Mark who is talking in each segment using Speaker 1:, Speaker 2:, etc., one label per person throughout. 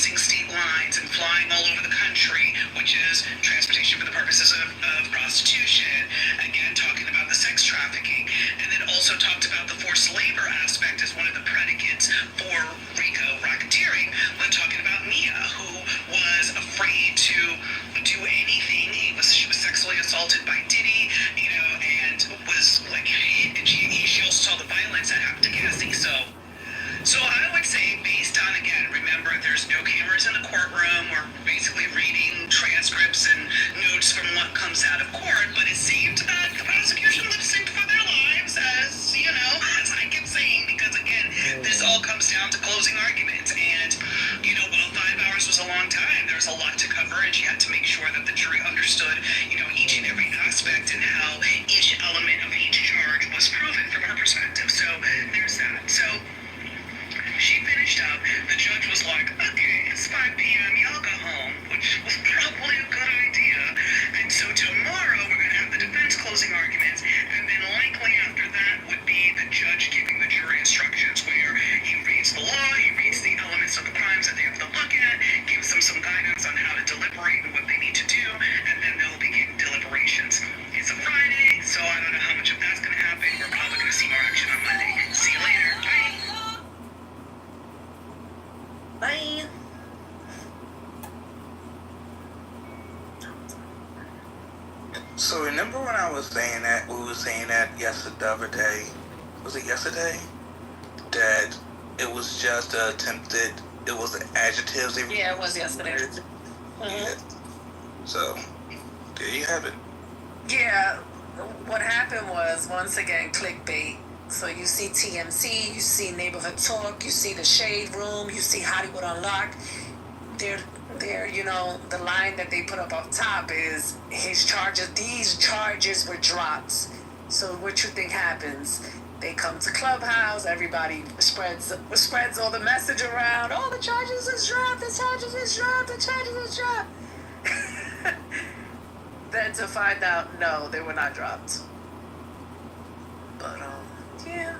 Speaker 1: crossing state lines and flying all over the country, which is transportation for the purposes of prostitution. Again, talking about the sex trafficking. And then also talked about the forced labor aspect as one of the predicates for RICO racketeering when talking about Mia, who was afraid to do anything. She was sexually assaulted by Diddy, and was like hit, and she also saw the violence that happened to Cassie. So I would say, based on, again, remember, there's no cameras in the courtroom. We're basically reading transcripts and notes from what comes out of court, but it seemed that the prosecution lip synced for their lives, as I kept saying, because again, this all comes down to closing arguments. And, while 5 hours was a long time, there was a lot to cover, and she had to make sure that the jury understood, each and every aspect and how each element of each charge was proven from her perspective. So there's that. So she finished up. The judge was like, okay, it's 5 p.m. Y'all go home, which was probably a good idea. And so tomorrow we're going to have the defense closing arguments, and then likely after that would be the judge giving the jury instructions where he reads the law, he reads the elements of the crimes that they have to look at, gives them some guidance on how to deliberate and what they need to do, and then they'll begin deliberations. It's a Friday, so I don't know how much of that's going to happen. We're probably going to see more action on Monday. See you later. Bye. Bye.
Speaker 2: So remember when I was saying that, we were saying that yesterday, was it yesterday? That it was just attempted, it was adjectives.
Speaker 3: Yeah, it was yesterday.
Speaker 2: Yeah. So, there you have it.
Speaker 3: Yeah, what happened was, once again, clickbait. So you see TMC, you see Neighborhood Talk, you see the Shade Room, you see Hollywood Unlocked. They're the line that they put up top is these charges were dropped. So what you think happens? They come to Clubhouse, everybody spreads all the message around, oh, the charges is dropped, the charges is dropped, the charges is dropped. Then to find out, no, they were not dropped. But, yeah.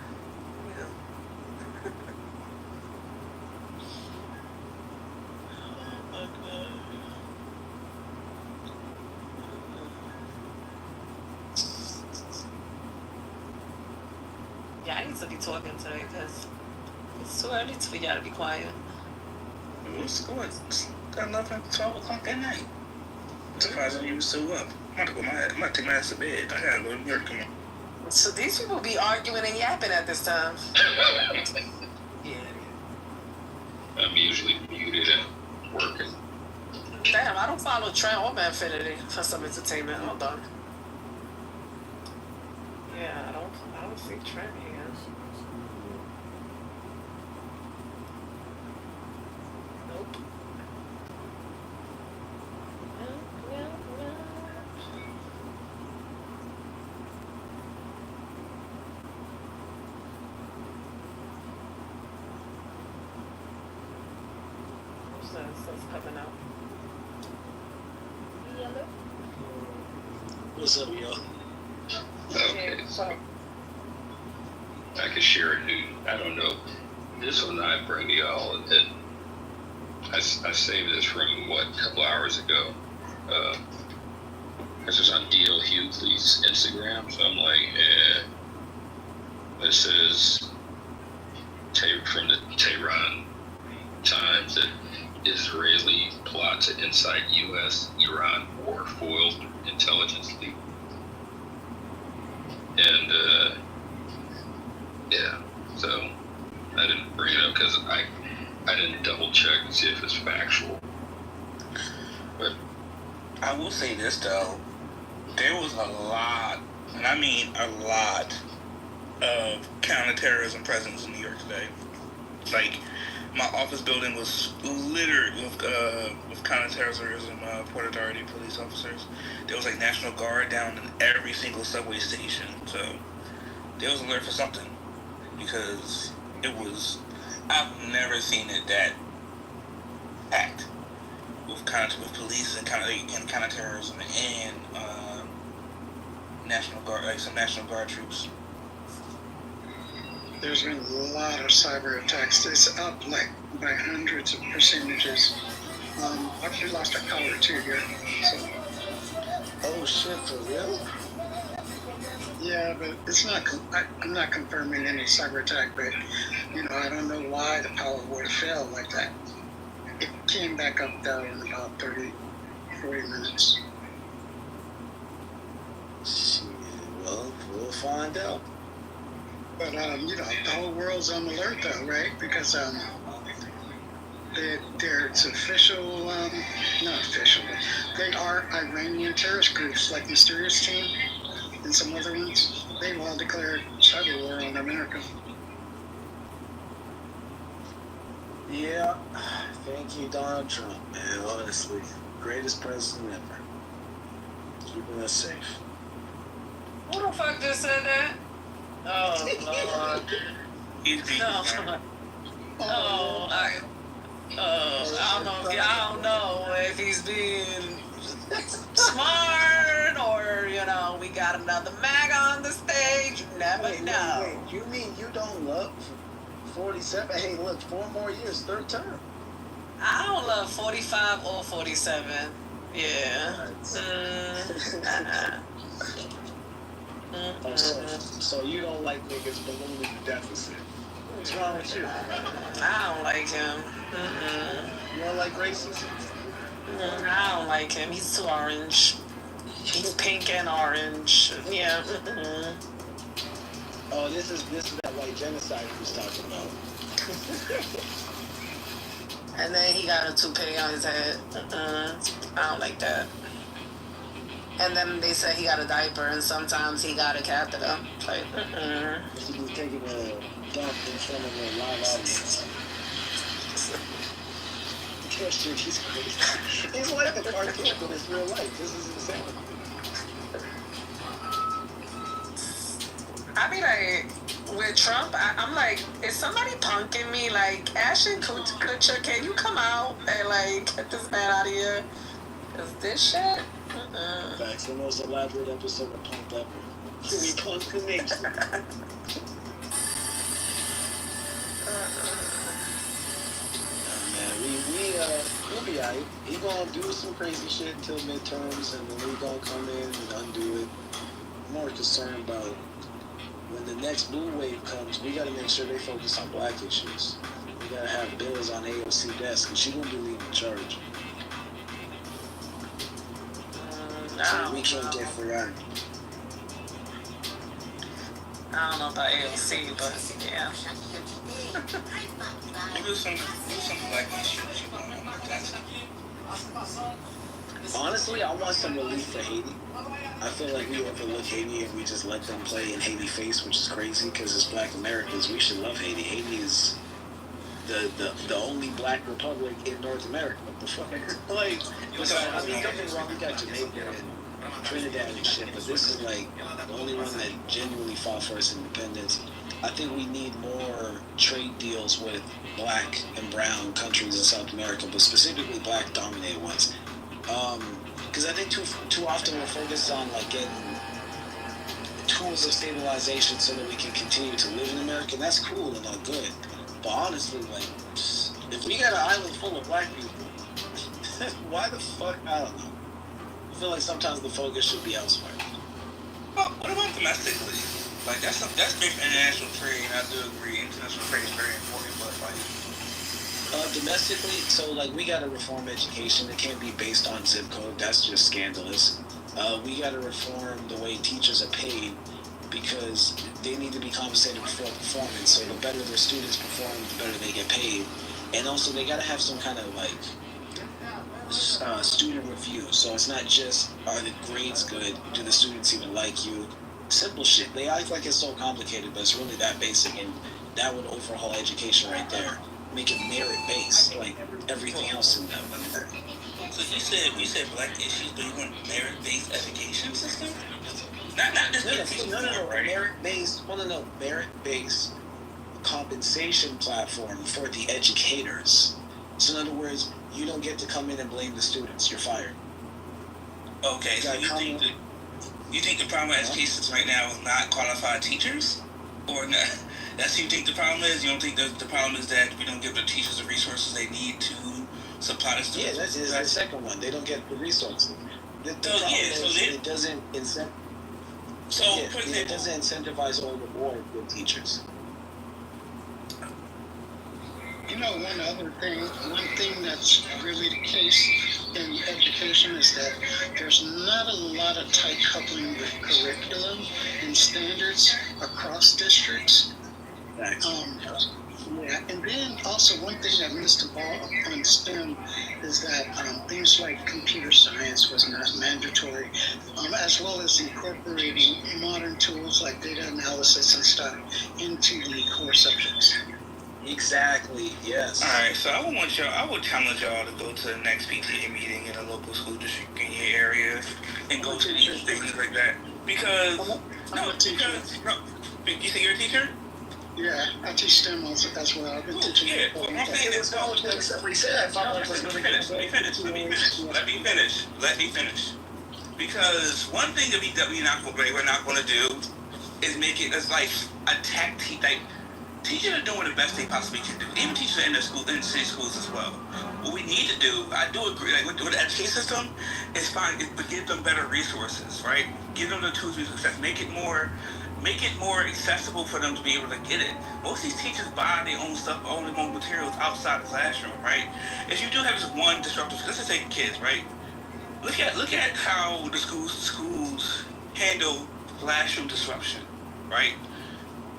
Speaker 3: Yeah, I need to be talking today because it's too early for y'all to be quiet.
Speaker 2: What's going on? Got nothing 12 o'clock at night. I'm surprised you were still up. I'm about to take my ass to bed. I gotta go to work tomorrow.
Speaker 3: So these people be arguing and yapping at this time. Yeah.
Speaker 4: I'm usually muted and working.
Speaker 3: Damn, I don't follow Trent or Manfinity for some entertainment. Hold on. Yeah, I don't see Trent here. Nope. What's coming out? Yellow.
Speaker 5: What's up, y'all?
Speaker 4: Okay, so I could share a new, I don't know, this one I bring to y'all, and I saved this from, a couple hours ago. This was on D.L. Hughley's Instagram, so I'm like, It says, from the Tehran Times, that Israeli plot to incite U.S.-Iran war foiled intelligence leak. And, so I didn't bring it up because I didn't double check to see if it's factual. But
Speaker 2: I will say this, though. There was a lot, and I mean a lot, of counterterrorism presence in New York today. Like, my office building was littered with counterterrorism Port Authority police officers. There was like National Guard down in every single subway station. So there was alert for something, because it was, I've never seen it that packed with police and counterterrorism and National Guard, like some National Guard troops.
Speaker 6: there's been a lot of cyber attacks. It's up like by hundreds of percentages. We lost our power too here. So.
Speaker 5: Oh shit, for real?
Speaker 6: Yeah, but it's not. I'm not confirming any cyber attack, but I don't know why the power would have failed like that. It came back up though in about 30, 40 minutes.
Speaker 5: Shit, well, we'll find out.
Speaker 6: But the whole world's on alert though, right? Because there's official, not official, but they are Iranian terrorist groups like Mysterious Team and some other ones. They've all declared cyber war on America.
Speaker 5: Yeah, thank you, Donald Trump, man. Honestly, greatest president ever. Keeping us safe.
Speaker 3: Who the fuck just said that? Oh, Lord.
Speaker 2: He's being
Speaker 3: No. I don't know if he's being smart or, we got another MAGA on the stage. You never know.
Speaker 5: Wait, you mean you don't love 47? Hey, look, 4 more years, third term.
Speaker 3: I don't love 45 or 47. Yeah.
Speaker 5: So you don't like niggas ballooning the deficit. What's wrong with you?
Speaker 3: I don't like him.
Speaker 5: You don't like racism?
Speaker 3: I don't like him. He's too orange. He's pink and orange. Yeah.
Speaker 5: Oh, this is that white genocide he was talking about.
Speaker 3: And then he got a toupee on his head. I don't like that. And then they said he got a diaper, and sometimes he got a catheter. Like,
Speaker 5: He was taking a dump in front of a live audience. Shit, he's crazy. He's like the cartoon, but it's real life. This is insane.
Speaker 3: I be like, with Trump, I'm like, is somebody punking me? Like, Ashton Kutcher, can you come out and, like, get this man out of here? Is this shit?
Speaker 5: Facts, the most elaborate episode of Punked ever. We punked the nation. We'll be alright. He gonna do some crazy shit until midterms, and then we gonna come in and undo it. I'm more concerned about when the next blue wave comes. We gotta make sure they focus on black issues. We gotta have bills on AOC desk, and she gonna be leading the charge. So we can't get forgotten.
Speaker 3: I don't know about AOC, but yeah.
Speaker 2: Maybe some black issues.
Speaker 5: Honestly, I want some relief for Haiti. I feel like we overlook Haiti and we just let them play in Haiti face, which is crazy because as Black Americans, we should love Haiti. Haiti is the only Black republic in North America. What the fuck? Like, I mean, don't get me wrong, we got Jamaica and Trinidad and shit, but this is like the only one that genuinely fought for its independence. I think we need more trade deals with Black and brown countries in South America, but specifically Black-dominated ones. Because I think too often we're focused on like getting tools of stabilization so that we can continue to live in America. And that's cool and all good. But honestly, like, if we got an island full of Black people, why the fuck? I don't know. I feel like sometimes the focus should be elsewhere.
Speaker 2: Well, what about domestically? Like, that's great for international trade, and I do agree, international trade is very important, but like...
Speaker 5: domestically, so, like, we gotta reform education. It can't be based on zip code. That's just scandalous. We gotta reform the way teachers are paid because they need to be compensated for performance. So the better their students perform, the better they get paid. And also, they gotta have some kind of, like, student review. So it's not just, are the grades good? Do the students even like you? Simple shit. They act like it's so complicated, but it's really that basic, and that would overhaul education right there. Make it merit-based, like everything else in that.
Speaker 2: So you said Black issues, but you want merit-based education system? Not just
Speaker 5: no, merit-based. Well, no, merit-based compensation platform for the educators. So in other words, you don't get to come in and blame the students. You're fired.
Speaker 2: Okay, so you think the problem with education right now is not qualified teachers? Or not? That's what you think the problem is? You don't think the problem is that we don't give the teachers the resources they need to supply the students?
Speaker 5: Yeah, that's the second one. They don't get the resources. The
Speaker 2: So,
Speaker 5: problem
Speaker 2: yeah, so
Speaker 5: is
Speaker 2: they-
Speaker 5: it doesn't incent.
Speaker 2: So,
Speaker 5: Yeah,
Speaker 2: for
Speaker 5: it
Speaker 2: example,
Speaker 5: doesn't incentivize or reward good teachers.
Speaker 6: You know, one thing that's really the case in education is that there's not a lot of tight coupling with curriculum and standards across districts.
Speaker 5: Thanks.
Speaker 6: Yeah, and then also one thing that missed the ball on STEM is that things like computer science was not mandatory, as well as incorporating modern tools like data analysis and stuff into the core subjects.
Speaker 5: Exactly. Yes.
Speaker 2: all right, so I would challenge y'all to go to the next PTA meeting in a local school district in your area and go to these things like that. Because, you say you're a teacher?
Speaker 6: Yeah, I teach STEM as well. I've been teaching.
Speaker 2: Yeah, well, I'm saying is, Let me finish. Because one thing that we're not going to do is make it as like attack teachers are doing the best they possibly can do. Even teachers are in the city schools as well. What we need to do, I do agree, like with the education system, is give them better resources, right? Give them the tools to success. Make it more accessible for them to be able to get it. Most of these teachers buy their own stuff, own their own materials outside the classroom, right? If you do have this one disruptive, let's just say kids, right? Look at how the schools handle classroom disruption, right?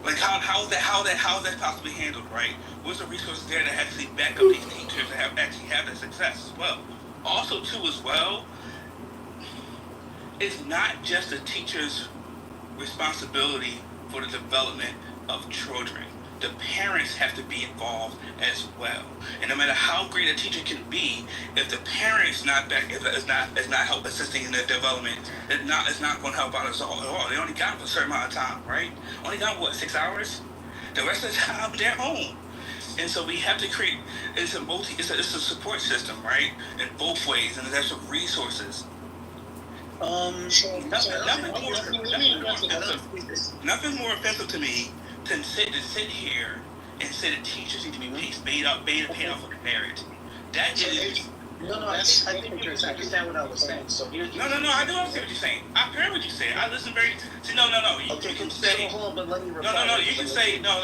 Speaker 2: Like how's that possibly handled, right? What's the resources there to actually back up these teachers to have that success as well? Also, too, as well, it's not just the teacher's responsibility for the development of children. The parents have to be involved as well. And no matter how great a teacher can be, if the parents is not help assisting in their development, it's not going to help out at all. They only got a certain amount of time, right? Only got 6 hours. The rest of the time they're home. And so we have to create. It's a support system, right? In both ways, and there's some resources. Nothing more offensive to me than sit here and say that teachers need to be paid off of merit. That is.
Speaker 5: I think you understand what I was saying. So here's
Speaker 2: No, I do understand what you're saying. I heard what you're saying. I listen very. See, no. You can say.
Speaker 5: Hold on, but let me reply.
Speaker 2: No. You can say no.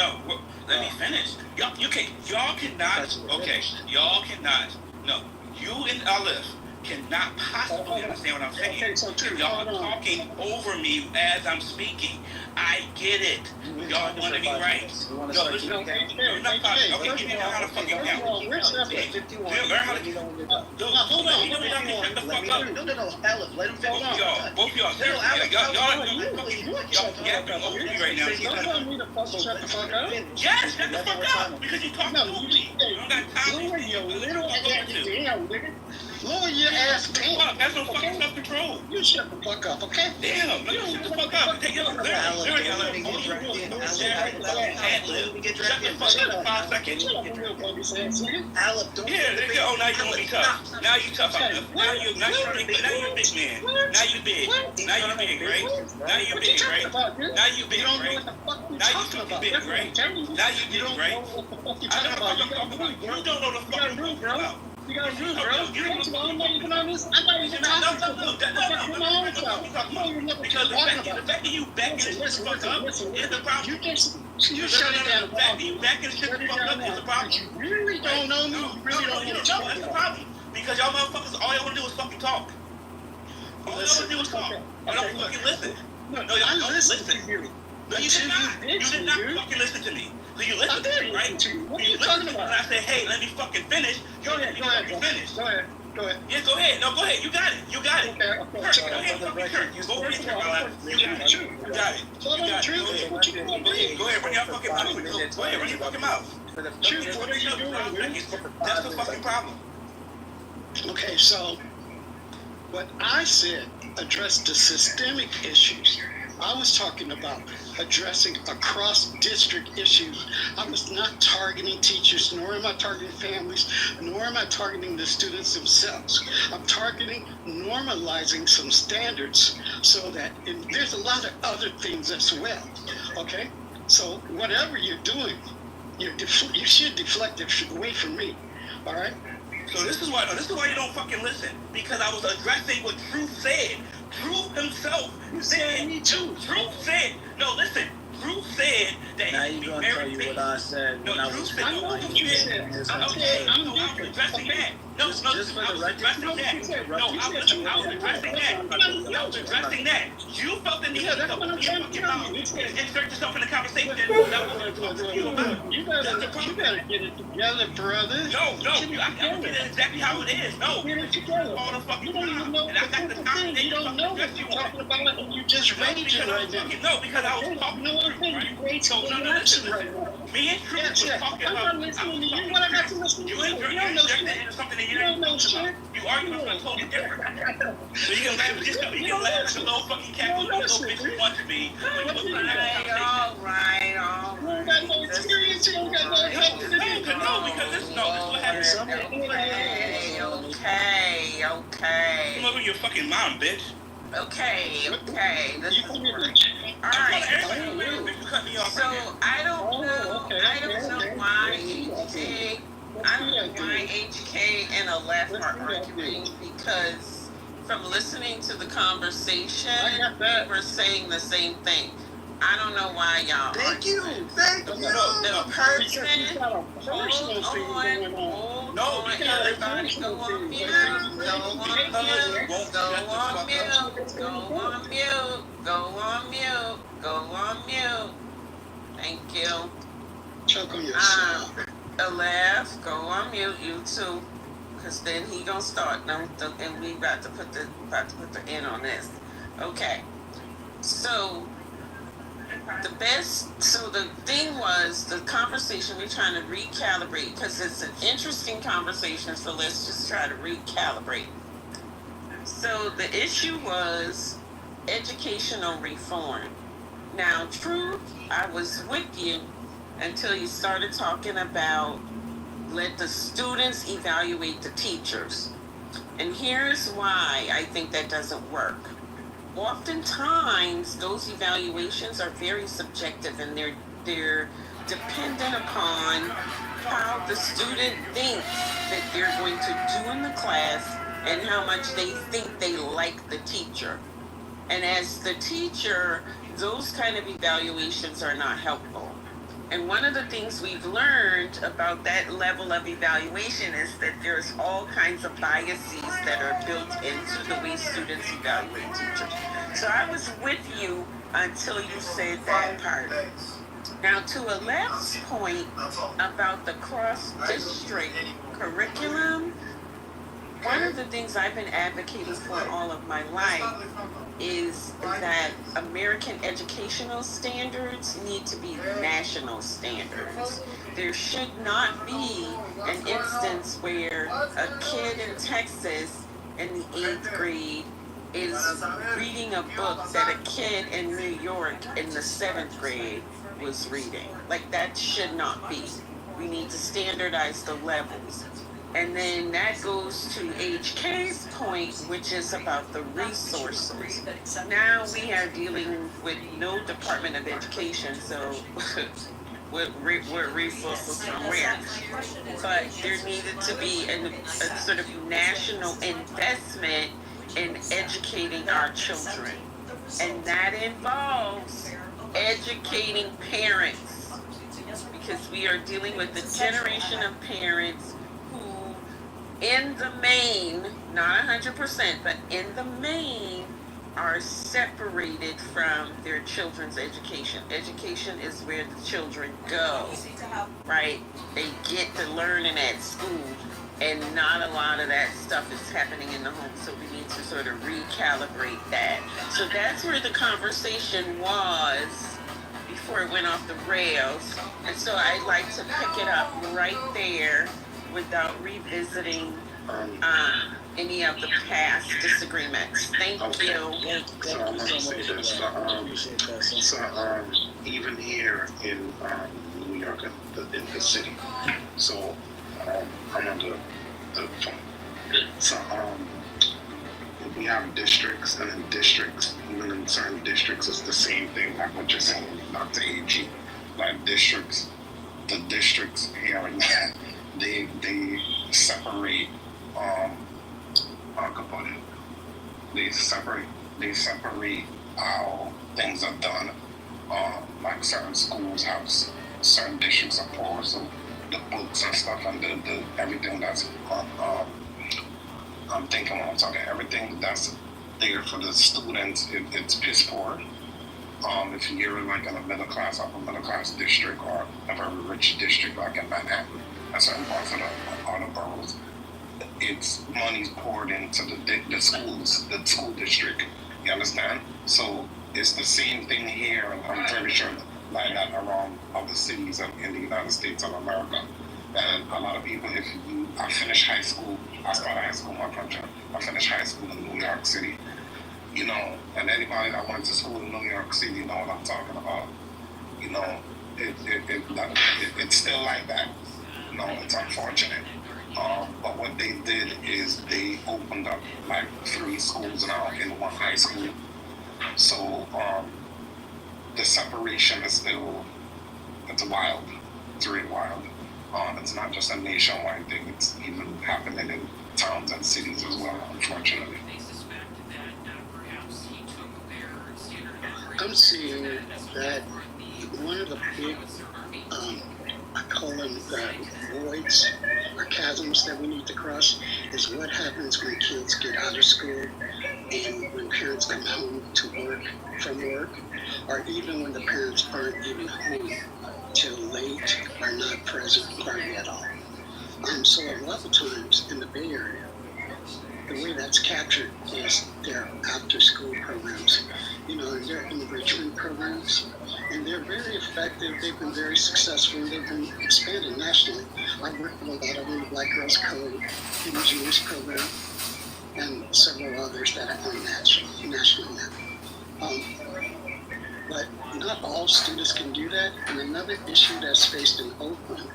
Speaker 2: Let me finish. Y'all cannot. Okay, y'all cannot. No, you and Aleph cannot possibly understand what I'm saying.
Speaker 6: Okay, so
Speaker 2: y'all are talking over me as I'm speaking. I get it. Y'all want to be right. Yo, listen. Okay, give me how to fucking count. Learn how to.
Speaker 6: Hold on.
Speaker 2: Shut the fuck up.
Speaker 5: No, Aleph, let him finish.
Speaker 2: Both y'all. Y'all yapping over me right now.
Speaker 6: Don't tell me to shut the fuck up.
Speaker 2: Yes, shut the fuck up. Because you talk over me. You don't got time.
Speaker 6: Lower your little ass down, nigga. Lower your ass down.
Speaker 2: That's no fucking self-control.
Speaker 6: You shut the fuck up, okay?
Speaker 2: Damn, shut the fuck up. Take your Shut the fuck up in 5 seconds.
Speaker 5: Aleph, don't.
Speaker 2: Yeah, there you go. Now you want to be tough. Now you tough. Now you big man. Now you big. Now you big, right? Now you big, right? Now you big, right? Now you fucking big, right? Now you big, right? I know what I'm talking about. You don't know the fucking move, bro.
Speaker 6: You gotta do, bro. I'm not even on this. I'm not even
Speaker 2: Because the fact that you backing this fuck up is the problem.
Speaker 6: You shut it down.
Speaker 2: The fact that you backing shit the fuck up is the problem.
Speaker 6: You really don't know me. You really don't know me.
Speaker 2: That's the problem. Because y'all motherfuckers, all y'all want to do is fucking talk. All y'all want to do is talk. Y'all don't fucking listen.
Speaker 6: No, I listen to you.
Speaker 2: No, you did not. You did not fucking listen to me. So you listened to me, right?
Speaker 6: What are you talking about?
Speaker 2: And I said, hey, let me fucking finish.
Speaker 6: Go ahead.
Speaker 2: Finish.
Speaker 6: Go ahead.
Speaker 2: Yeah, go ahead. No, go ahead. You got it.
Speaker 6: Okay.
Speaker 2: Go ahead, fucking Go over here, You got it.
Speaker 6: Tell them the truth. What you gonna do?
Speaker 2: Go ahead, run your fucking mouth. Go ahead, run your fucking mouth.
Speaker 6: Truth, what are you doing?
Speaker 2: That's the fucking problem.
Speaker 6: Okay, so what I said addressed the systemic issues. I was talking about addressing across district issues. I was not targeting teachers, nor am I targeting families, nor am I targeting the students themselves. I'm targeting normalizing some standards so that, and there's a lot of other things as well, okay? So whatever you're doing, you should deflect it away from me. All right.
Speaker 2: So this is why you don't fucking listen, because I was addressing what Truth said. Truth himself said.
Speaker 6: Me too.
Speaker 2: Truth said. No, listen. Truth said that
Speaker 5: Now
Speaker 2: he
Speaker 5: you
Speaker 2: would be
Speaker 5: gonna tell
Speaker 2: very
Speaker 5: you
Speaker 2: patient.
Speaker 5: what I said
Speaker 2: No,
Speaker 5: when I
Speaker 2: Truth
Speaker 5: was
Speaker 2: said.
Speaker 6: I know
Speaker 2: No,
Speaker 6: what you said.
Speaker 2: okay,
Speaker 6: I'm
Speaker 2: no, I was
Speaker 6: different.
Speaker 2: addressing that. No,
Speaker 5: Just
Speaker 2: no,
Speaker 5: for
Speaker 2: I
Speaker 5: the
Speaker 2: was
Speaker 5: record,
Speaker 2: addressing that. No, I was addressing that. I was addressing that. You felt the need
Speaker 6: Yeah,
Speaker 2: to
Speaker 6: that's what
Speaker 2: open
Speaker 6: I'm
Speaker 2: your
Speaker 6: trying to
Speaker 2: fucking
Speaker 6: tell
Speaker 2: mouth
Speaker 6: you.
Speaker 2: and insert yourself in the conversation. That wasn't talking to you about.
Speaker 6: You
Speaker 2: That's the
Speaker 6: better
Speaker 2: problem.
Speaker 6: get it together, brother.
Speaker 2: No, I'm gonna get it exactly how it is. No,
Speaker 6: Get it together.
Speaker 2: all the fucking
Speaker 6: You don't even
Speaker 2: time.
Speaker 6: know
Speaker 2: And I got the time
Speaker 6: You don't know what you're talking about, and you just raging right now.
Speaker 2: No, because I was talking
Speaker 6: You know what I'm saying? You raging
Speaker 2: listen.
Speaker 6: right now.
Speaker 2: Me and Truth was talking
Speaker 6: I'm
Speaker 2: about.
Speaker 6: not listening to you. What I got to listen to?
Speaker 2: You
Speaker 6: You don't know
Speaker 2: injected
Speaker 6: shit.
Speaker 2: into something that
Speaker 6: You don't know shit.
Speaker 2: You argue about something totally different. So you can laugh at yourself. You can laugh at the little fucking cat, little bitch you want to be.
Speaker 3: All right.
Speaker 6: You ain't got no experience. You ain't got no help.
Speaker 2: No, because this is what happens.
Speaker 3: Okay.
Speaker 2: Come over your fucking mom, bitch.
Speaker 3: Okay. This is
Speaker 6: You
Speaker 3: all right.
Speaker 2: You cut me off
Speaker 3: So
Speaker 2: right now.
Speaker 3: I don't know why HK and Aleph are arguing, because from listening to the conversation, we were saying the same thing. I don't know why y'all.
Speaker 7: Thank you.
Speaker 3: The person. Hold on. Everybody go on mute. Go on mute. Thank you.
Speaker 6: choke on yourself.
Speaker 3: Aleph, go on mute. You too. Because then he gonna start. And we about to put the end on this. Okay. So the thing was, the conversation, we're trying to recalibrate, because it's an interesting conversation, so let's just try to recalibrate. So the issue was educational reform. Now, Truth, I was with you until you started talking about let the students evaluate the teachers. And here's why I think that doesn't work. Oftentimes, those evaluations are very subjective, and they're dependent upon how the student thinks that they're going to do in the class and how much they think they like the teacher. And as the teacher, those kind of evaluations are not helpful. And one of the things we've learned about that level of evaluation is that there's all kinds of biases that are built into the way students evaluate teachers. So I was with you until you said that part. Now, to Aleph's point about the cross-district curriculum, one of the things I've been advocating for all of my life is that American educational standards need to be national standards. There should not be an instance where a kid in Texas in the 8th grade is reading a book that a kid in New York in the 7th grade was reading. Like, that should not be. We need to standardize the levels. And then that goes to HK's point, which is about the resources. Now we are dealing with no Department of Education, so what resources from where? But there needed to be a sort of national investment in educating our children. And that involves educating parents, because we are dealing with a generation of parents in the main, not 100%, but in the main, are separated from their children's education. Education is where the children go, right? They get to learning at school, and not a lot of that stuff is happening in the home, so we need to sort of recalibrate that. So that's where the conversation was before it went off the rails, and so I'd like to pick it up right there without revisiting any of the past disagreements. Thank you.
Speaker 7: So I'm going to say this. So even here in New York, in the city, so I'm on the phone. So we have districts, and in districts, even in certain districts, it's the same thing, like what you're saying, Dr. AG. like districts, the districts here and there, they separate how can I put it? They separate how things are done. Like certain schools have certain districts are for, so the books and stuff and the everything that's I'm thinking when I'm talking everything that's there for the students, it's piss poor. If you're like in a upper middle class district or a very rich district like in Manhattan, and certain parts of the boroughs, it's money's poured into the schools, the school district. You understand? So it's the same thing here, and I'm very sure like that around other cities in the United States of America. And a lot of people, I finished high school, I started high school in my country. I finished high school in New York City. You know, and anybody that went to school in New York City know what I'm talking about. You know, it's still like that. You know, it's unfortunate. But what they did is they opened up like 3 schools now in one high school. So the separation is still, it's wild. It's really wild. It's not just a nationwide thing, it's even happening in towns and cities as well, unfortunately.
Speaker 6: I'm seeing that one of the big, I call them voids or chasms that we need to cross is what happens when kids get out of school and when parents come home from work, or even when the parents aren't even home till late or not present hardly at all. So a lot of times in the Bay Area, the way that's captured is their after-school programs, you know, and their enrichment programs, and they're very effective. They've been very successful. They've been expanded nationally. I work with a lot of them, Black Girls Code, the Jewish program, and several others that are on national now. But not all students can do that. And another issue that's faced in Oakland,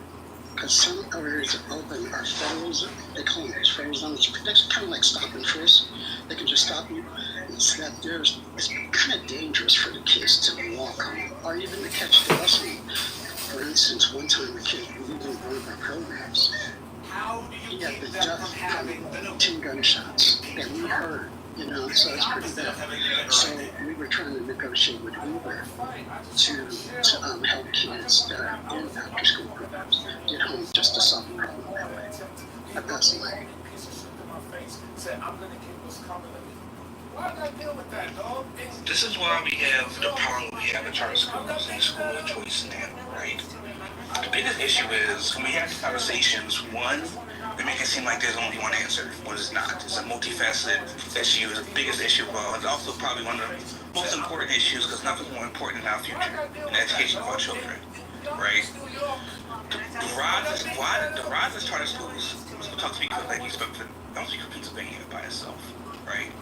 Speaker 6: because some areas of Oakland are federalism, they call them federal zones. That's kind of like stop and frisk. They can just stop you. It's that it's kind of dangerous for the kids to walk home or even to catch the bus home. For instance, one time a kid leaving one of our programs, he had the death from 10 gunshots that we heard. You know, so it's pretty bad. So we were trying to negotiate with Uber to help kids that are in after-school programs get home just to solve the problem that way. That's the way.
Speaker 2: This is why we have the problem we have in charter schools and school of choice now, right? The biggest issue is when we have these conversations, one, we make it seem like there's only one answer, when it's not. It's a multifaceted issue. It's the biggest issue of all. It's also probably one of the most important issues because nothing's more important in our future, in the education of our children, right? The rise of charter schools, let's talk to people like you spoke to, I don't speak for Pennsylvania by itself, right?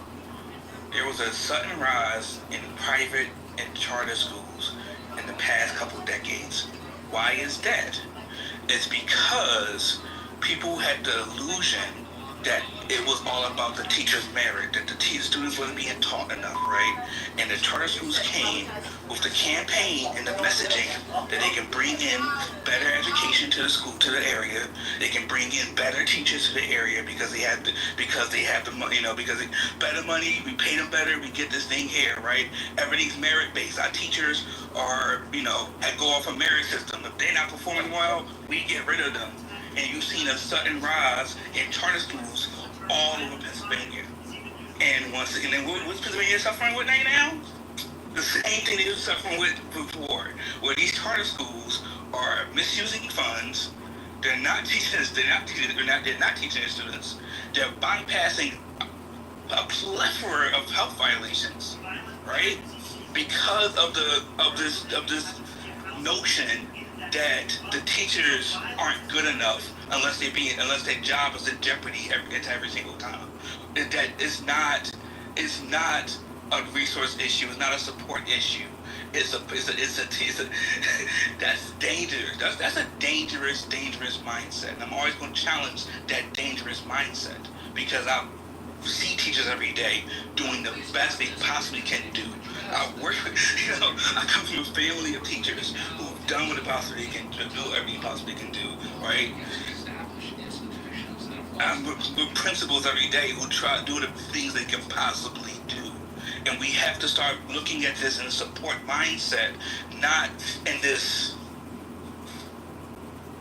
Speaker 2: There was a sudden rise in private and charter schools in the past couple of decades. Why is that? It's because people had the illusion that it was all about the teacher's merit, that the students wasn't being taught enough, right? And the charter schools came with the campaign and the messaging that they can bring in better education to the school, to the area. They can bring in better teachers to the area because they have the money, you know, because better money, we pay them better, we get this thing here, right? Everything's merit based. Our teachers are, you know, go off a merit system. If they're not performing well, we get rid of them. And you've seen a sudden rise in charter schools all over Pennsylvania. And once again, what's Pennsylvania suffering with right now? The same thing they were suffering with before, where these charter schools are misusing funds. They're not teaching the students. They're bypassing a plethora of health violations, right? Because of this notion that the teachers aren't good enough unless their job is in jeopardy every single time. That is not a resource issue. It's not a support issue. It's a that's dangerous. That's a dangerous mindset. And I'm always going to challenge that dangerous mindset because I see teachers every day doing the best they possibly can do I work with, I come from a family of teachers who've done what they possibly can do, everything possibly can do, right? I'm with principals every day who try to do the things they can possibly do. And we have to start looking at this in a support mindset, not in this.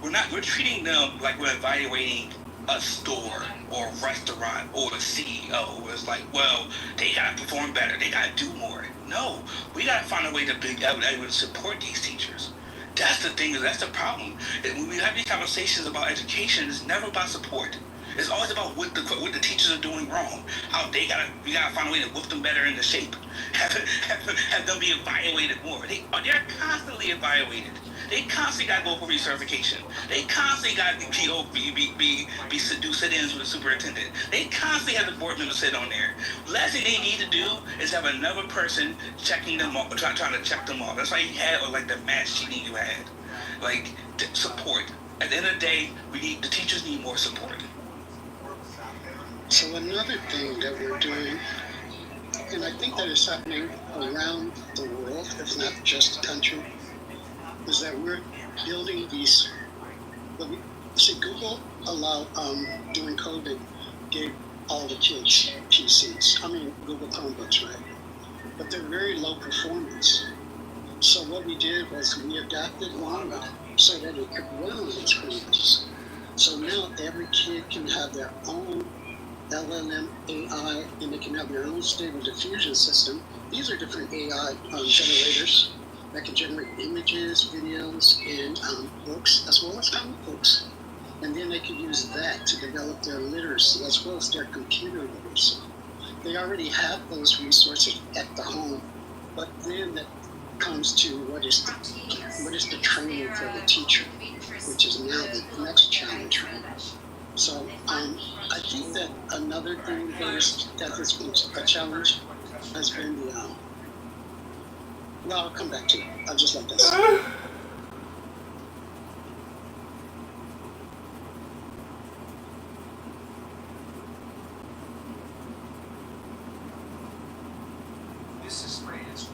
Speaker 2: We're treating them like we're evaluating a store or a restaurant or a CEO. It's like, well, they gotta perform better, they gotta do more. No, we gotta find a way to be able to support these teachers. That's the thing, that's the problem. And when we have these conversations about education, it's never about support. It's always about what the teachers are doing wrong. How we gotta find a way to whip them better into shape. Have them be evaluated more. They're constantly evaluated. They constantly gotta go for recertification. They constantly gotta do sit-ins with the superintendent. They constantly have the board members sit on there. Last thing they need to do is have another person checking them off, trying to check them off. That's why you had like the mass cheating you had. Like support. At the end of the day, the teachers need more support.
Speaker 6: So another thing that we're doing, and I think that is happening around the world, if not just the country, is that we're building these. See, Google during COVID, gave all the kids PCs. I mean, Google Chromebooks, right? But they're very low performance. So what we did was we adapted one so that it could run on these Chromebooks. So now every kid can have their own LLM AI, and they can have their own stable diffusion system. These are different AI generators that can generate images, videos, and books, as well as comic books. And then they can use that to develop their literacy, as well as their computer literacy. They already have those resources at the home, but then that comes to what is the training for the teacher, which is now the next challenge, right? So I think that another thing that has been a challenge has been the, well, I'll come back to it. I'll just let this.
Speaker 8: This is France.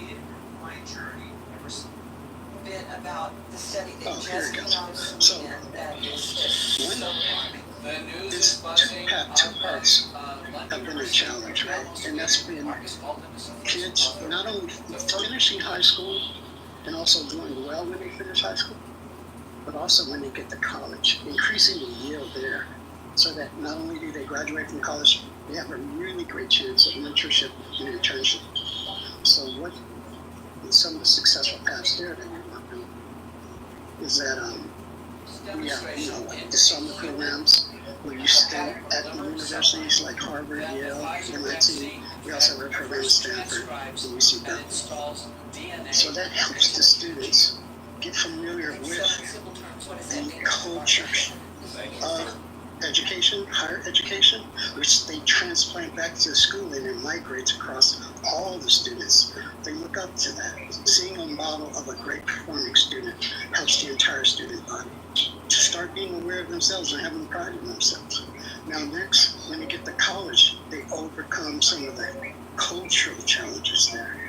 Speaker 8: In my journey, ever since bit about the study that just came out of Sweden that is just so alarming.
Speaker 6: It's two parts have been a challenge, right? And that's been kids not only finishing high school and also doing well when they finish high school, but also when they get to college, increasing the yield there so that not only do they graduate from college, they have a really great chance of mentorship and internship. So what some of the successful paths there that we work on is that we have, like the summer programs where you stay at the universities like Harvard, Yale, MIT. We also have a program at Stanford and UC Berkeley. So that helps the students get familiar with the cultures of education, higher education, which they transplant back to school and it migrates across all the students. They look up to that. Seeing a model of a great performing student helps the entire student body to start being aware of themselves and having pride in themselves. Now next, when they get to college, they overcome some of the cultural challenges there.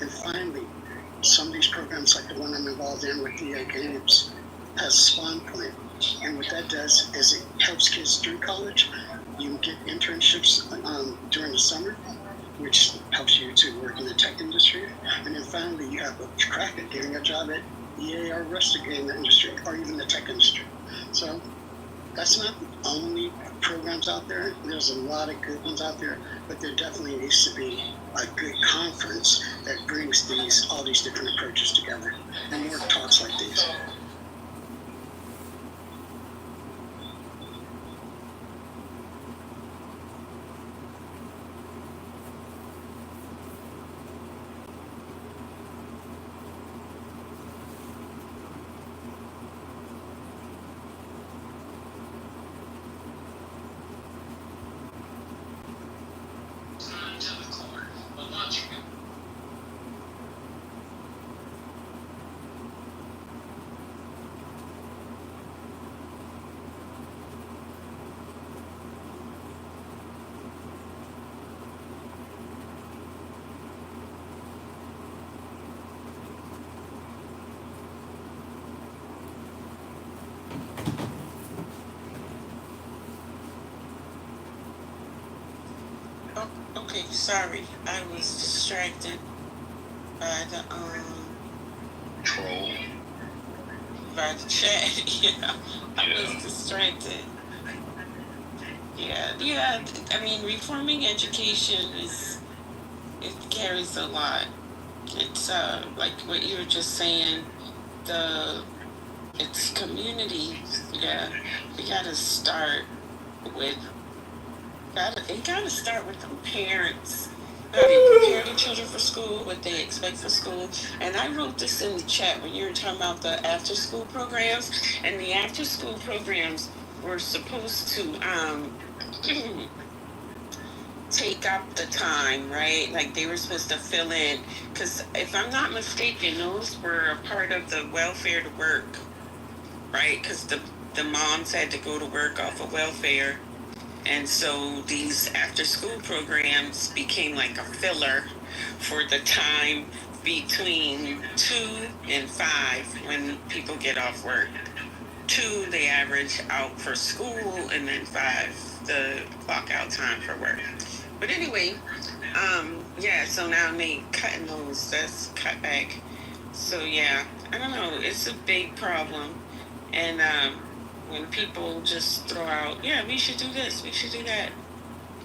Speaker 6: And finally, some of these programs like the one I'm involved in with EA Games has Spawn Point. And what that does is it helps kids through college. You get internships during the summer, which helps you to work in the tech industry. And then finally, you have a crack at getting a job at EA or rest of the game industry, or even the tech industry. So that's not the only programs out there. There's a lot of good ones out there, but there definitely needs to be a good conference that brings all these different approaches together and more talks like these.
Speaker 9: Oh, okay, sorry. I was distracted by the
Speaker 4: Troll.
Speaker 9: by the chat. Yeah, I
Speaker 4: Yeah.
Speaker 9: was distracted. Yeah. I mean, reforming education it carries a lot. It's like what you were just saying. It's community. Yeah, we gotta start with. It gotta start with the parents. How do you prepare the children for school, what they expect for school. And I wrote this in the chat when you were talking about the after school programs. And the after school programs were supposed to take up the time, right? Like they were supposed to fill in. Because if I'm not mistaken, those were a part of the welfare to work, right? Because the moms had to go to work off of welfare. And so these after school programs became like a filler for the time between 2 and 5 when people get off work. 2, they average out for school, and then 5, the clock out time for work. But anyway, yeah, so now they cutting those, that's cut back. So yeah, I don't know, it's a big problem. And when people just throw out, yeah, we should do this, we should do that.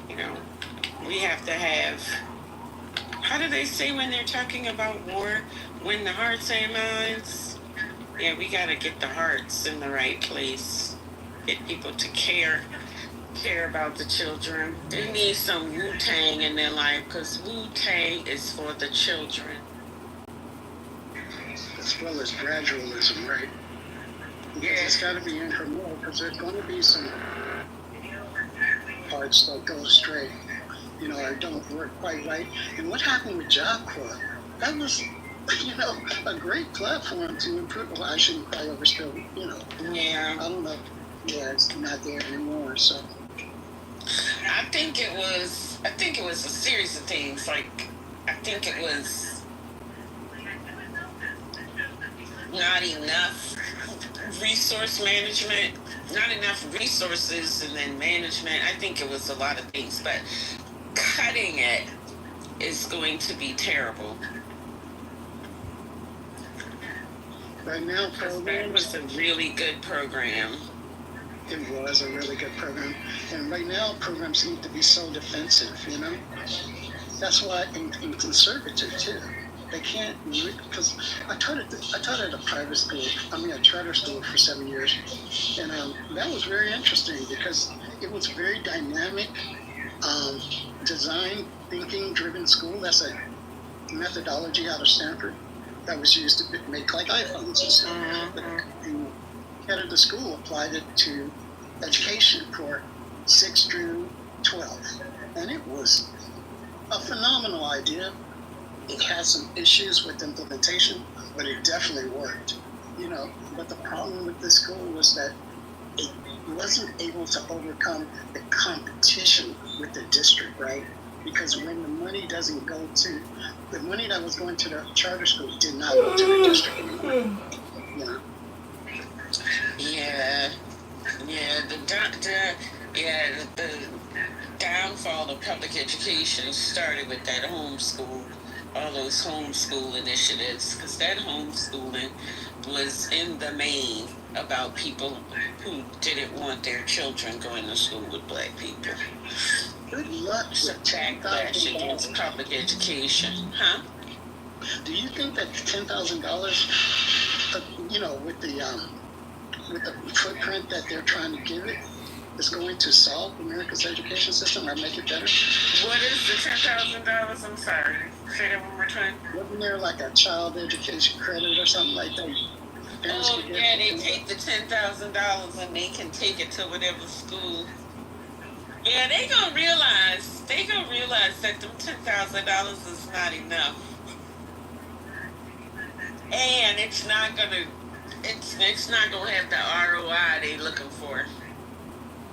Speaker 9: You know, we have to have, how do they say when they're talking about war? Win the hearts and minds. Yeah, we got to get the hearts in the right place. Get people to care about the children. They need some Wu-Tang in their life because Wu-Tang is for the children.
Speaker 6: As well as gradualism, right?
Speaker 9: Yeah.
Speaker 6: It's got to be incremental because there's going to be some parts that go astray, you know, or don't work quite right. And what happened with Job Corps? That was, you know, a great platform to improve. Well, I shouldn't cry over still, you know.
Speaker 9: Yeah.
Speaker 6: I don't know. Yeah, it's not there anymore. So
Speaker 9: I think it was a series of things. Like, I think it was not enough resource management, not enough resources, and then management. I think it was a lot of things, but cutting it is going to be terrible.
Speaker 6: right now,
Speaker 9: That was a really good program.
Speaker 6: It was a really good program. And right now, programs need to be so defensive, you know? That's why, and conservative too. They can't, because I taught at a private school, a charter school for 7 years. And that was very interesting because it was very dynamic, design thinking driven school. That's a methodology out of Stanford that was used to make like iPhones and stuff. And the head of the school applied it to education for 6 through 12. And it was a phenomenal idea. It had some issues with implementation, but it definitely worked, you know. But the problem with this school was that it wasn't able to overcome the competition with the district, right? Because when the money doesn't go to, the money that was going to the charter school did not go to the district anymore, you know.
Speaker 9: Yeah, the downfall of public education started with that homeschool, all those homeschool initiatives, because that homeschooling was in the main about people who didn't want their children going to school with black people.
Speaker 6: Good luck
Speaker 9: It's a
Speaker 6: with
Speaker 9: backlash against public education, huh?
Speaker 6: Do you think that $10,000, you know, with the footprint that they're trying to give it, is going to solve America's education system or make it better?
Speaker 9: What is the $10,000? I'm sorry. Say that one more time.
Speaker 6: Wasn't there like a child education credit or something like that?
Speaker 9: Oh yeah, they take the $10,000 and they can take it to whatever school. Yeah, they gonna realize that them $10,000 is not enough, and it's not gonna have the ROI they looking for.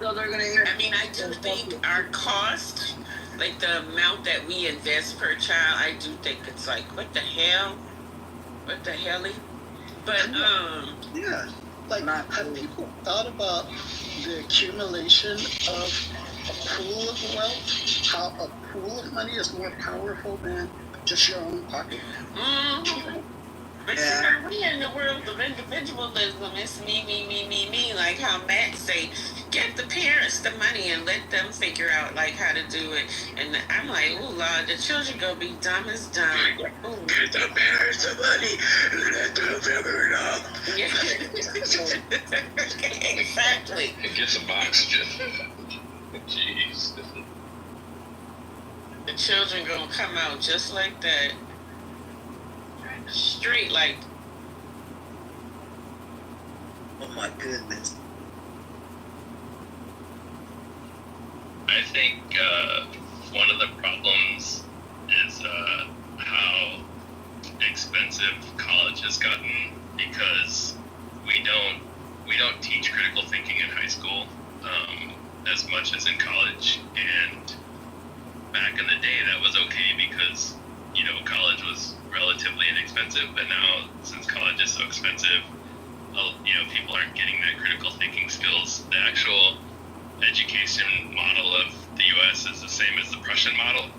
Speaker 3: So they're gonna
Speaker 9: I mean, I do think our cost, like the amount that we invest per child, I do think it's like, what the hell? But
Speaker 6: yeah, like have people thought about the accumulation of pool of wealth, how a pool of money is more powerful than just your own pocket.
Speaker 9: Mm-hmm. But
Speaker 2: Yeah.
Speaker 9: you know, we in the world of individualism. It's me. Like how Matt say, get the parents the money and let them figure out like how to do it. And I'm like, oh Lord, the children gonna be dumb as dumb. Ooh.
Speaker 2: Get the parents the money and let them figure it out.
Speaker 9: Yeah. Exactly.
Speaker 4: Get some oxygen. Jeez.
Speaker 9: The children gonna come out just like that. Straight like.
Speaker 2: Oh my goodness.
Speaker 10: I think one of the problems is how expensive college has gotten because we don't teach critical thinking in high school as much as in college. And back in the day, that was okay because college was relatively inexpensive. But now, since college is so expensive, people aren't getting that critical thinking skills. The actual education model of the U.S. is the same as the Prussian model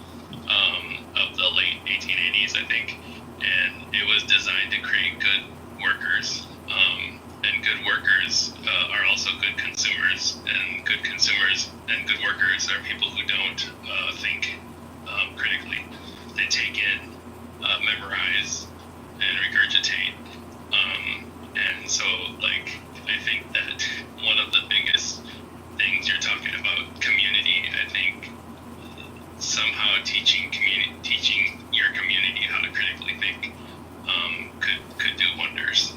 Speaker 10: of the late 1880s, I think, and it was designed to create good workers, and good workers are also good consumers, and good consumers and good workers are people who don't think critically. They take in, memorize, and regurgitate, and so I think that one of the biggest things you're talking about, community, I think somehow teaching your community how to critically think could do wonders.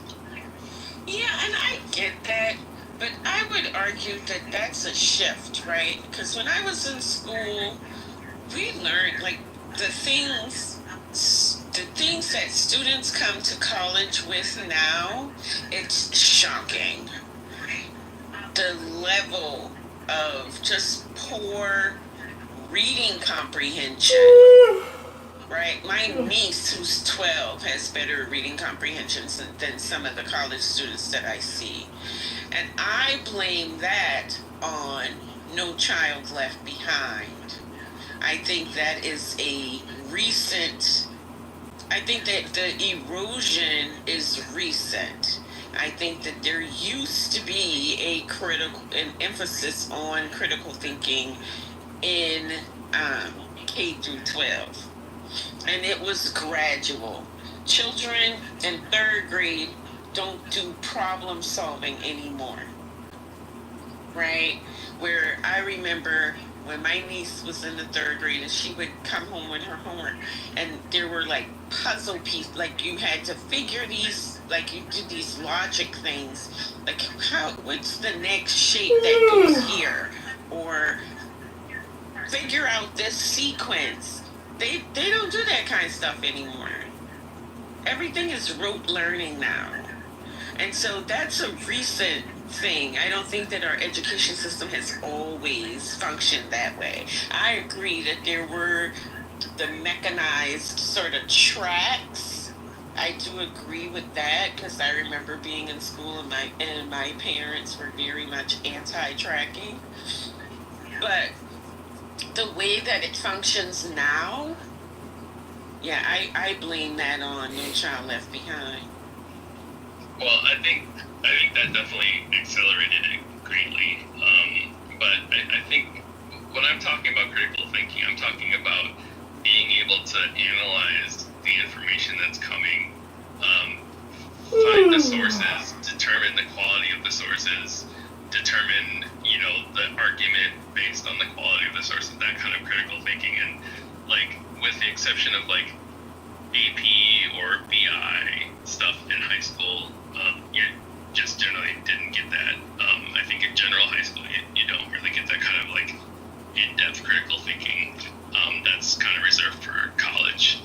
Speaker 9: Yeah, and I get that, but I would argue that that's a shift, right? Because when I was in school, we learned the things that students come to college with now. It's shocking. The level of just poor reading comprehension, right? My niece, who's 12, has better reading comprehension than some of the college students that I see. And I blame that on No Child Left Behind. I think that is a recent, I think that the erosion is recent. I think that there used to be an emphasis on critical thinking in K through 12, and it was gradual. Children in third grade don't do problem solving anymore, right? Where I remember when my niece was in the third grade and she would come home with her homework, and there were puzzle pieces, you had to figure these, you did these logic things, what's the next shape that goes here, or figure out this sequence. They don't do that kind of stuff anymore. Everything is rote learning now. And so that's a recent thing. I don't think that our education system has always functioned that way. I agree that there were the mechanized sort of tracks. I do agree with that because I remember being in school and my parents were very much anti-tracking. But the way that it functions now, yeah, I blame that on No Child Left Behind.
Speaker 10: Well, I think that definitely accelerated it greatly. But I think when I'm talking about critical thinking, I'm talking about being able to analyze the information that's coming, find the sources, determine the quality of the sources, determine, the argument based on the quality of the sources, that kind of critical thinking. And with the exception of AP or BI stuff in high school, you just generally didn't get that. I think in general high school, you don't really get that kind of in-depth critical thinking. That's kind of reserved for college.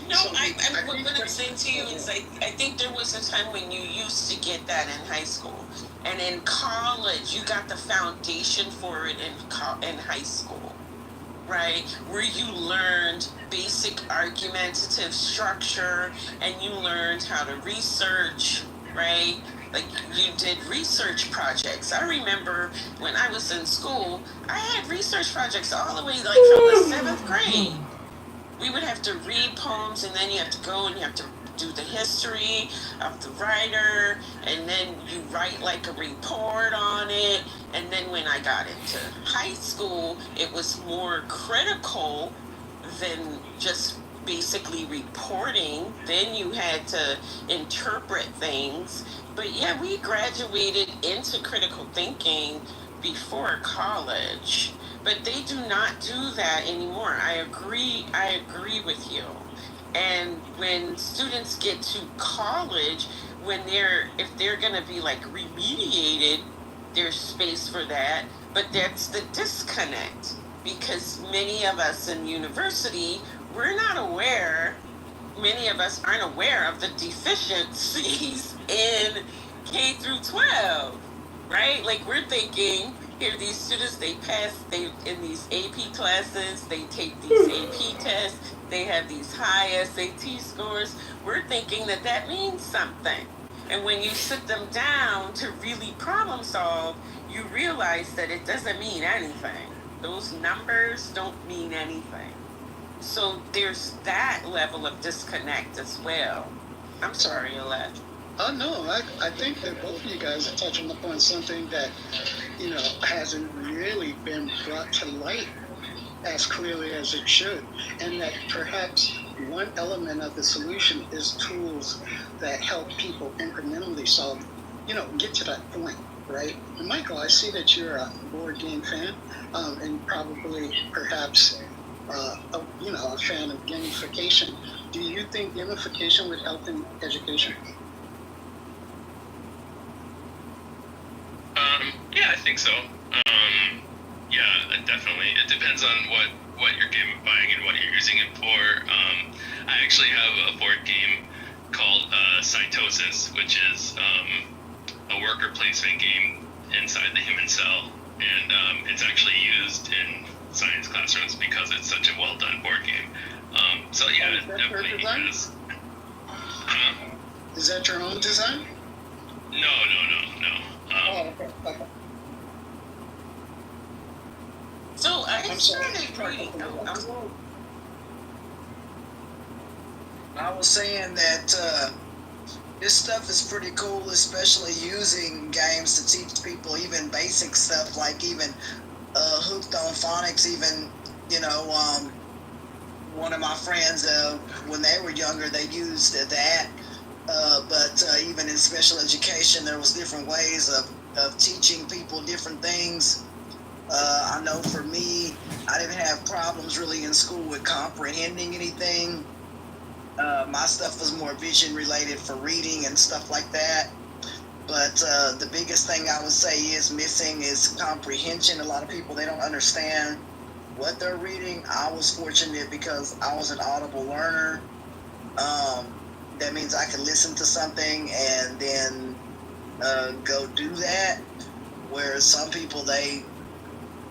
Speaker 9: No, what I'm saying to you is I think there was a time when you used to get that in high school. And in college, you got the foundation for it in high school, right? Where you learned basic argumentative structure and you learned how to research, right? Like, you did research projects. I remember when I was in school, I had research projects all the way, like, from the 7th grade. We would have to read poems, and then you have to go and you have to do the history of the writer, and then you write like a report on it. And then when I got into high school, it was more critical than just basically reporting. Then you had to interpret things. But yeah, we graduated into critical thinking before college, but they do not do that anymore. I agree with you. And when students get to college, if they're going to be like remediated, there's space for that. But that's the disconnect, because many of us in university, many of us aren't aware of the deficiencies in K through 12, right? Like, we're thinking, here, these students, in these AP classes, they take these AP tests, they have these high SAT scores. We're thinking that means something. And when you sit them down to really problem solve, you realize that it doesn't mean anything. Those numbers don't mean anything. So there's that level of disconnect as well. I'm sorry, Alette.
Speaker 6: Oh, no, I think that both of you guys are touching upon something that, hasn't really been brought to light as clearly as it should. And that perhaps one element of the solution is tools that help people incrementally solve, get to that point, right? And Michael, I see that you're a board game fan, and probably perhaps a fan of gamification. Do you think gamification would help in education?
Speaker 10: Yeah, I think so. Yeah, definitely. It depends on what you're gamifying and what you're using it for. I actually have a board game called Cytosis, which is a worker placement game inside the human cell, and it's actually used in science classrooms because it's such a well done board game. So yeah, it definitely has.
Speaker 6: Is that your own design?
Speaker 10: No.
Speaker 6: Okay.
Speaker 9: So I started reading.
Speaker 11: I was saying that this stuff is pretty cool, especially using games to teach people even basic stuff, like even hooked on phonics. Even one of my friends, when they were younger, they used that. But even in special education, there was different ways of teaching people different things. I know for me, I didn't have problems really in school with comprehending anything. My stuff was more vision related for reading and stuff like that. But the biggest thing I would say is missing is comprehension. A lot of people, they don't understand what they're reading. I was fortunate because I was an audible learner. That means I can listen to something and then go do that. Whereas some people, they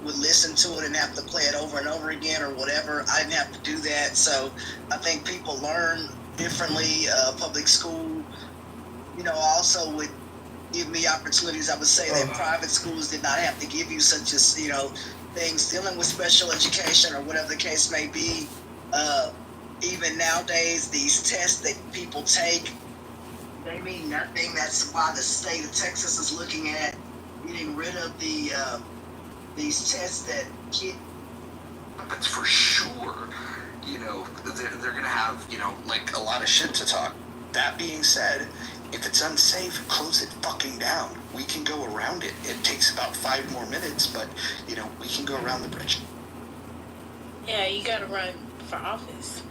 Speaker 11: would listen to it and have to play it over and over again or whatever. I didn't have to do that. So I think people learn differently. Public school, also would give me opportunities. I would say that private schools did not have to give you such as, things dealing with special education or whatever the case may be. Even nowadays, these tests that people take, they mean nothing. That's why the state of Texas is looking at getting rid of these tests that get.
Speaker 12: But for sure, they're going to have, like a lot of shit to talk. That being said, if it's unsafe, close it fucking down. We can go around it. It takes about 5 more minutes, but, we can go around the bridge.
Speaker 3: Yeah, you gotta run for office.